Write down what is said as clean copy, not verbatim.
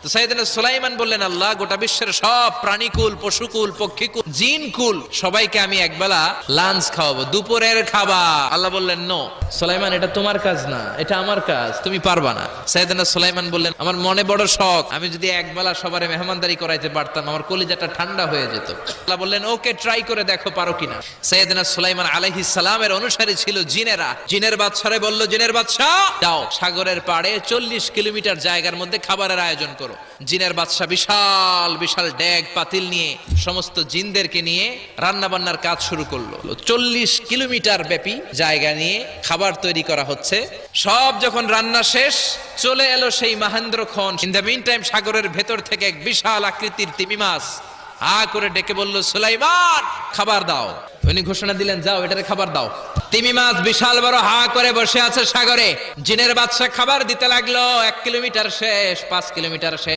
তো সাইয়েদনা সুলাইমান বললেন, আল্লাহ, গোটা বিশ্বের সব প্রাণীকুল, পশুকুল, পক্ষীকুল, জিনকুল সবাইকে আমি একবেলা লাঞ্চ খাওয়াবো, দুপুরের খাবার। আল্লাহ বললেন, নো সুলাইমান, এটা তোমার কাজ না, এটা আমার কাজ, তুমি পারবা না। সাইয়েদনা সুলাইমান বললেন, আমার মনে বড় শখ, আমি যদি একবেলা সবারে মেহমানদারি করাইতে পারতাম, আমার কলিজাটা ঠান্ডা হয়ে যেত। আল্লাহ বললেন, ওকে, ট্রাই করে দেখো পারো কিনা। সাইয়েদনা সুলাইমান আলাইহিস সালামের অনুসারী ছিল জিনেরা। জিনের বাদশারে বলল, জিনের বাদশা, যাও সাগরের পাড়ে 40 কিলোমিটার জায়গার মধ্যে খাবারের আয়োজন করো। জিনের বাদশা বিশাল বিশাল ডেগ পাতিল নিয়ে সমস্ত জিনদেরকে নিয়ে রান্না বান্নার কাজ শুরু করলো। 40 কিলোমিটার ব্যাপী জায়গা নিয়ে খাবার তৈরি করা হচ্ছে। সব যখন রান্না শেষ, চলে এলো সেই মহেন্দ্রক্ষণ। ইন দ্য মিন টাইম সাগরের ভেতর থেকে এক বিশাল আকৃতির তিমি মাছ হা করে ডেকে বলল, সুলাইমান, খাবার দাও। উনি ঘোষণা দিলেন, যাও এটারে খাবার দাও। তিমি মাছ বিশাল বড় হা করে বসে আছে সাগরে। জিনের বাদশা খাবার দিতে লাগলো। 1 কিলোমিটার শেষ, 5 কিলোমিটার শেষ।